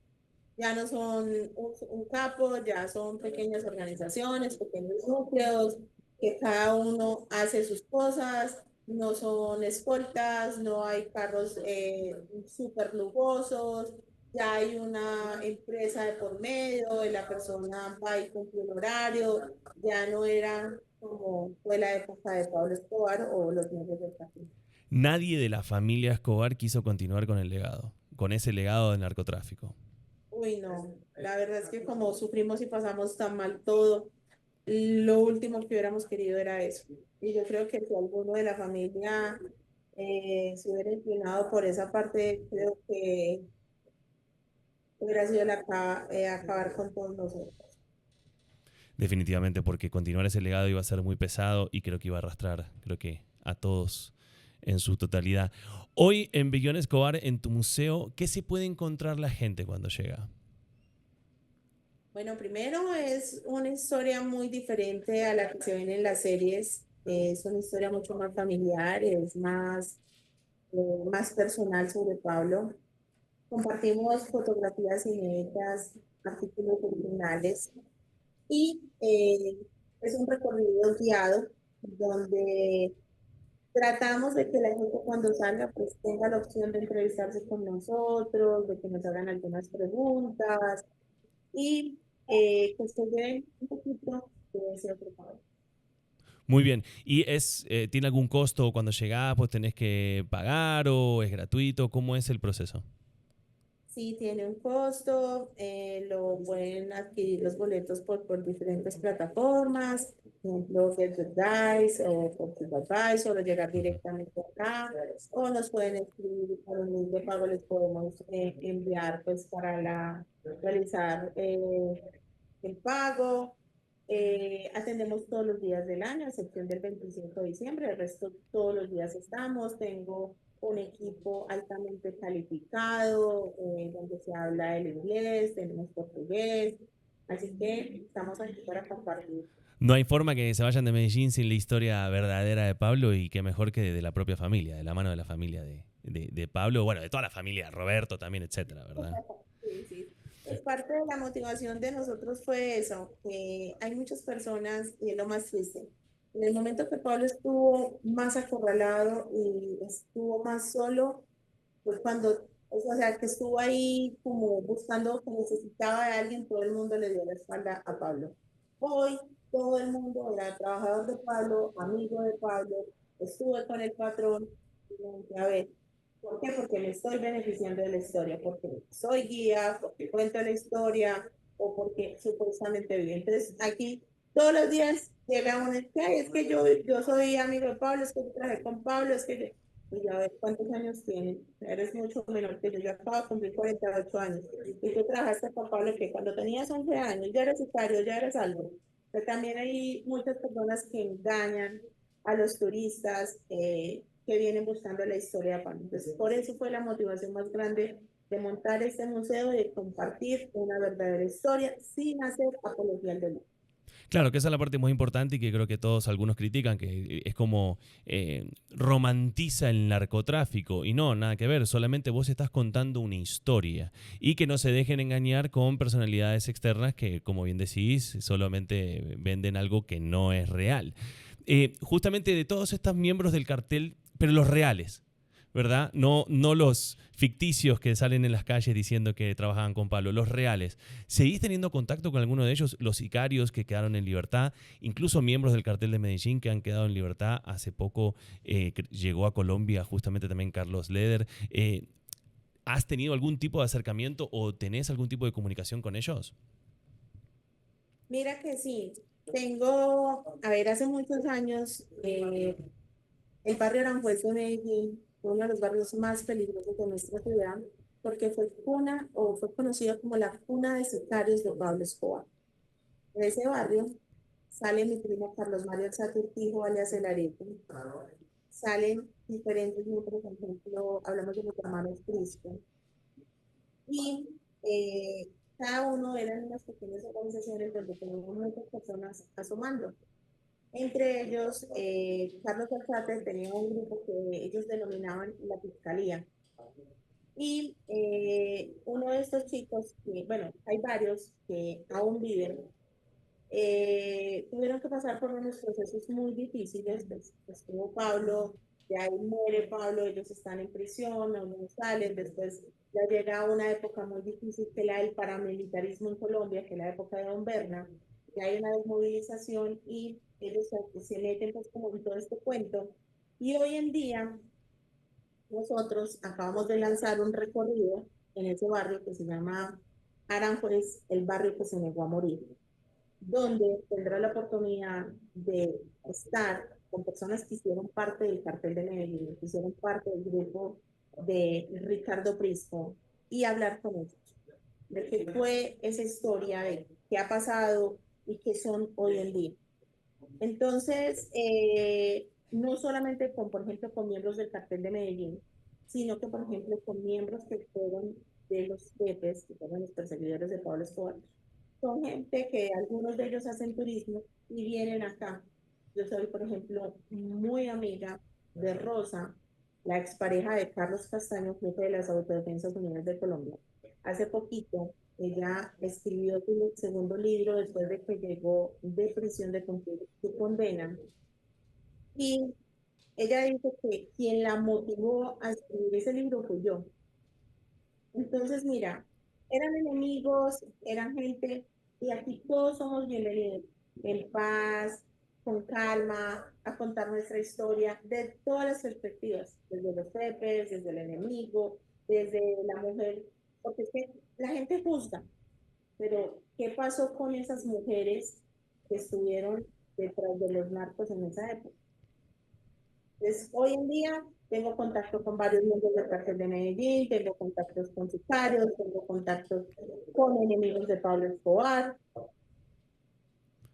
ya no son un capo, ya son pequeñas organizaciones, pequeños núcleos, que cada uno hace sus cosas, no son escoltas, no hay carros súper lujosos, ya hay una empresa de por medio, y la persona va y cumple un horario, ya no era como fue la época de Pablo Escobar o los miembros del partido. Nadie de la familia Escobar quiso continuar con el legado, con ese legado del narcotráfico. Uy, no, la verdad es que como sufrimos y pasamos tan mal todo, lo último que hubiéramos querido era eso. Y yo creo que si alguno de la familia se hubiera inclinado por esa parte, creo que hubiera sido acabar con todos nosotros. Definitivamente, porque continuar ese legado iba a ser muy pesado y creo que iba a arrastrar, creo que a todos en su totalidad. Hoy en Bellón Escobar, en tu museo, ¿qué se puede encontrar la gente cuando llega? Bueno, primero es una historia muy diferente a la que se ven en las series. Es una historia mucho más familiar, es más personal sobre Pablo. Compartimos fotografías inéditas, artículos originales y es un recorrido guiado donde tratamos de que la gente cuando salga pues tenga la opción de entrevistarse con nosotros, de que nos hagan algunas preguntas y que se den un poquito de ese otro lado. Muy bien. ¿Y tiene algún costo cuando llegás? Pues tenés que pagar o es gratuito. ¿Cómo es el proceso? Sí, tiene un costo, lo pueden adquirir los boletos por diferentes plataformas, por ejemplo, GetRedice o por TripAdvisor, o llegar Ujú. directamente acá, o nos pueden escribir por un link de pago, les podemos enviar pues para realizar el pago. Atendemos todos los días del año, a excepción del 25 de diciembre, el resto todos los días estamos. Tengo un equipo altamente calificado, donde se habla el inglés, tenemos portugués, así que estamos aquí para compartir. No hay forma que se vayan de Medellín sin la historia verdadera de Pablo y qué mejor que de la propia familia, de la mano de la familia de Pablo, bueno, de toda la familia, Roberto también, etcétera, ¿verdad? Sí, sí. Pues parte de la motivación de nosotros fue eso, que hay muchas personas, y es lo más triste. En el momento que Pablo estuvo más acorralado y estuvo más solo, pues cuando, o sea, que estuvo ahí como buscando que necesitaba de alguien, todo el mundo le dio la espalda a Pablo. Hoy todo el mundo era trabajador de Pablo, amigo de Pablo, estuve con el patrón, y me dije, a ver, ¿por qué? Porque me estoy beneficiando de la historia, porque soy guía, porque cuento la historia o porque supuestamente vive. Entonces aquí todos los días llega uno y dice, "Ay, es que yo soy amigo de Pablo, es que yo trabajé con Pablo, es que yo... Y ya ves cuántos años tienes, eres mucho menor que yo acabo de cumplir 48 años. Y tú trabajaste con Pablo que cuando tenías 11 años ya eres sicario, ya eres algo. Pero también hay muchas personas que engañan a los turistas que vienen buscando la historia de Pablo. Entonces, por eso fue la motivación más grande de montar este museo y de compartir una verdadera historia sin hacer apología al delito. Claro, que esa es la parte más importante y que creo que todos algunos critican, que es como romantiza el narcotráfico. Y no, nada que ver, solamente vos estás contando una historia. Y que no se dejen engañar con personalidades externas que, como bien decís, solamente venden algo que no es real. Justamente de todos estos miembros del cartel, pero los reales, ¿verdad? No, no los ficticios que salen en las calles diciendo que trabajaban con Pablo, los reales. ¿Seguís teniendo contacto con alguno de ellos? Los sicarios que quedaron en libertad, incluso miembros del cartel de Medellín que han quedado en libertad. Hace poco llegó a Colombia justamente también Carlos Leder. ¿Has tenido algún tipo de acercamiento o tenés algún tipo de comunicación con ellos? Mira que sí, tengo, a ver, hace muchos años, el barrio Aranjuez de Medellín fue uno de los barrios más peligrosos de nuestra ciudad porque fue cuna o fue conocido como la cuna de sicarios de Pablo Escobar. De ese barrio sale mi primo Carlos Mario Alzate Urquijo, alias El Arepe. Salen diferentes grupos, por ejemplo, hablamos de los hermanos Cristo. Y cada uno eran unas pequeñas organizaciones donde teníamos muchas personas asomando. Entre ellos, Carlos Alzate tenía un grupo que ellos denominaban la Fiscalía. Y uno de estos chicos, que, bueno, hay varios que aún viven, tuvieron que pasar por unos procesos muy difíciles. Pues, estuvo Pablo, de ahí muere Pablo, ellos están en prisión, algunos salen, después ya llega una época muy difícil que la del paramilitarismo en Colombia, que es la época de Don Berna, y hay una desmovilización y ellos se meten pues como en todo este cuento. Y hoy en día nosotros acabamos de lanzar un recorrido en ese barrio que se llama Aranjuez, el barrio que se negó a morir, donde tendrá la oportunidad de estar con personas que hicieron parte del cartel de Medellín, que hicieron parte del grupo de Ricardo Prisco y hablar con ellos de qué fue esa historia, de qué ha pasado y qué son hoy en día. Entonces, no solamente con, por ejemplo, con miembros del cartel de Medellín, sino que, por ejemplo, con miembros que fueron de los jefes, que fueron los perseguidores de Pablo Escobar, son gente que algunos de ellos hacen turismo y vienen acá. Yo soy, por ejemplo, muy amiga de Rosa, la expareja de Carlos Castaño, jefe de las Autodefensas Unidas de Colombia. Hace poquito, ella escribió su segundo libro después de que llegó de prisión de cumplir su condena. Y ella dice que quien la motivó a escribir ese libro fue yo. Entonces, mira, eran enemigos, eran gente, y aquí todos somos bienvenidos, en paz, con calma, a contar nuestra historia de todas las perspectivas, desde los jefes, desde el enemigo, desde la mujer, porque es que la gente juzga, pero ¿qué pasó con esas mujeres que estuvieron detrás de los narcos en esa época? Entonces, hoy en día tengo contacto con varios miembros del cartel de Medellín, tengo contactos con sicarios, tengo contactos con enemigos de Pablo Escobar,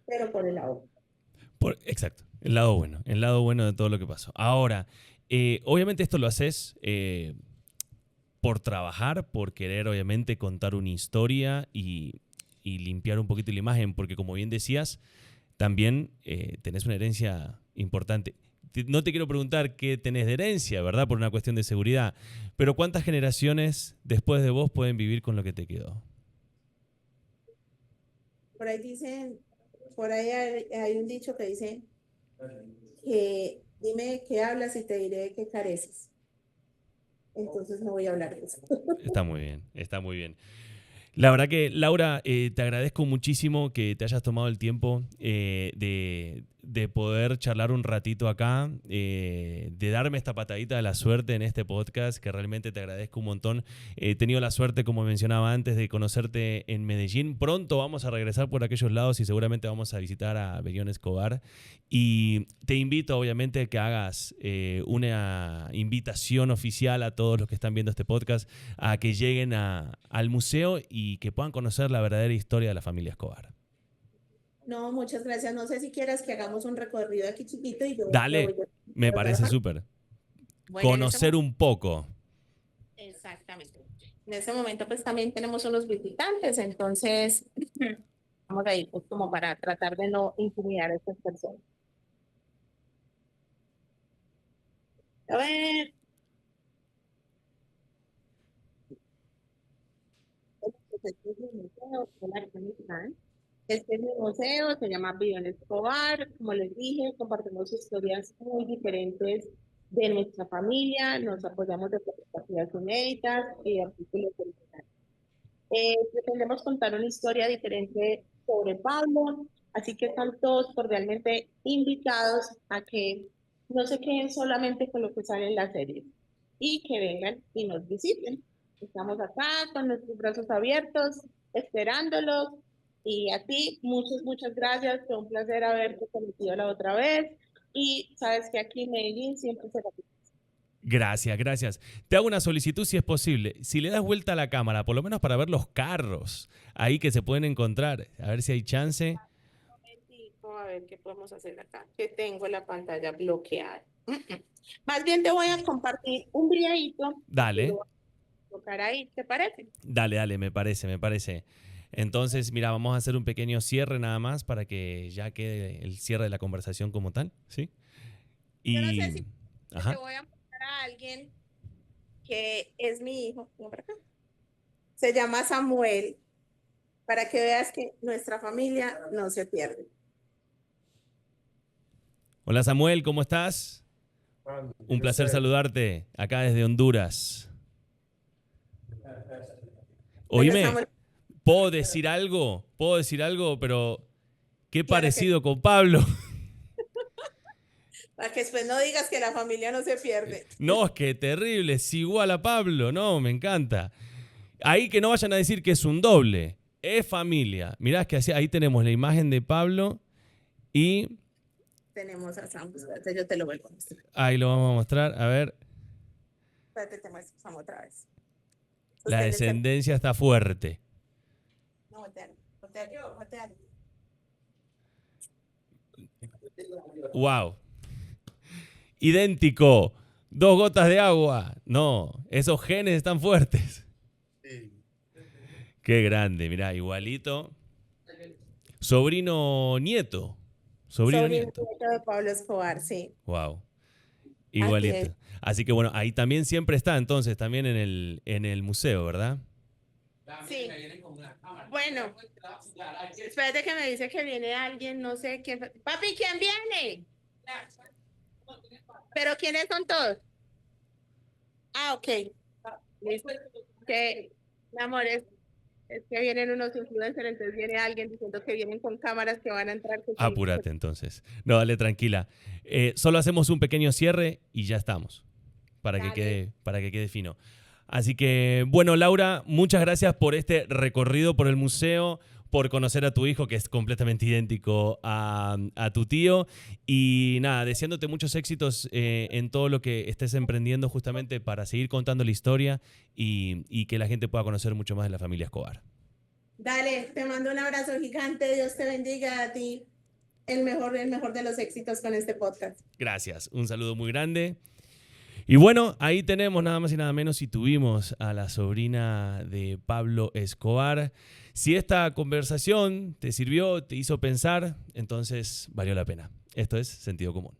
pero por el lado. Exacto, el lado bueno de todo lo que pasó. Ahora, Obviamente esto lo haces por trabajar, por querer obviamente contar una historia y limpiar un poquito la imagen, porque como bien decías, también tenés una herencia importante. No te quiero preguntar qué tenés de herencia, ¿verdad? Por una cuestión de seguridad, pero ¿cuántas generaciones después de vos pueden vivir con lo que te quedó? Por ahí dicen, por ahí hay un dicho que dice que dime qué hablas y te diré qué careces. Entonces no voy a hablar de eso. Está muy bien, está muy bien. La verdad que, Laura, te agradezco muchísimo que te hayas tomado el tiempo de poder charlar un ratito acá, de darme esta patadita de la suerte en este podcast, que realmente te agradezco un montón. He tenido la suerte, como mencionaba antes, de conocerte en Medellín. Pronto vamos a regresar por aquellos lados y seguramente vamos a visitar a Belión Escobar. Y te invito, obviamente, a que hagas una invitación oficial a todos los que están viendo este podcast a que lleguen al museo y que puedan conocer la verdadera historia de la familia Escobar. No, muchas gracias. No sé si quieras que hagamos un recorrido aquí chiquito y yo te voy Dale, me a parece trabajar. súper. Bueno, Conocer un poco. exactamente. En ese momento pues también tenemos unos visitantes, entonces vamos a ir pues como para tratar de no intimidar a estas personas. A ver, este es mi museo, hola, ¿cómo están? Este es mi museo, se llama Bidón Escobar. Como les dije, compartimos historias muy diferentes de nuestra familia, nos apoyamos de fotografías inéditas y de artículos originales. Pretendemos contar una historia diferente sobre Pablo, así que están todos cordialmente invitados a que no se queden solamente con lo que sale en la serie y que vengan y nos visiten. Estamos acá con nuestros brazos abiertos, esperándolos. Y a ti, muchas gracias. Fue un placer haberte conocido la otra vez. Y sabes que aquí en Medellín siempre se repite. Gracias, gracias. Te hago una solicitud si es posible. Si le das vuelta a la cámara, por lo menos para ver los carros ahí que se pueden encontrar, a ver si hay chance. A ver qué podemos hacer acá, que tengo la pantalla bloqueada. Más bien te voy a compartir un videito y tú lo Dale, vas a colocar ahí, ¿te parece? dale, me parece, me parece. Entonces, mira, vamos a hacer un pequeño cierre nada más para que ya quede el cierre de la conversación como tal, ¿sí? Yo no sé si Y, te ajá, voy a mostrar a alguien que es mi hijo. Ven por acá. Se llama Samuel, para que veas que nuestra familia no se pierde. hola Samuel, ¿cómo estás? Un placer saludarte acá desde Honduras. Bueno, Oíme, Samuel, puedo decir algo, pero qué claro que parecido con Pablo. para que después no digas que la familia no se pierde. No, es que terrible, es igual a Pablo, no, me encanta. Ahí que no vayan a decir que es un doble, es familia. Mirá que ahí tenemos la imagen de Pablo y Tenemos a Samuel, espérate, yo te lo vuelvo a mostrar. ahí lo vamos a mostrar, a ver, Espérate, te muestro Samuel otra vez. la Sostén ese. descendencia está fuerte. No, voltealo, voltealo, voltealo. Wow, idéntico, dos gotas de agua. No, esos genes están fuertes. Qué grande, mirá, igualito. Sobrino nieto. Sobrino Sobrino nieto. de Pablo Escobar, sí. Wow. Así es. Igualito. Así que bueno, ahí también siempre está entonces, también en el museo, ¿verdad? Sí. Bueno, espérate que me dice que viene alguien, no sé quién. Papi, ¿quién viene? ¿Pero quiénes son todos? Ah, ok. Listo. Que, mi amor, es que vienen unos influencers, entonces viene alguien diciendo que vienen con cámaras que van a entrar. Que sí. Apúrate entonces. No, dale tranquila. Solo hacemos un pequeño cierre y ya estamos, Dale. para que quede fino. Así que, bueno, Laura, muchas gracias por este recorrido por el museo, por conocer a tu hijo, que es completamente idéntico a tu tío. Y nada, deseándote muchos éxitos en todo lo que estés emprendiendo justamente para seguir contando la historia y que la gente pueda conocer mucho más de la familia Escobar. Dale, te mando un abrazo gigante. Dios te bendiga a ti. El mejor de los éxitos con este podcast. Gracias, un saludo muy grande. Y bueno, ahí tenemos nada más y nada menos y tuvimos a la sobrina de Pablo Escobar. Si esta conversación te sirvió, te hizo pensar, entonces valió la pena. Esto es Sentido Común.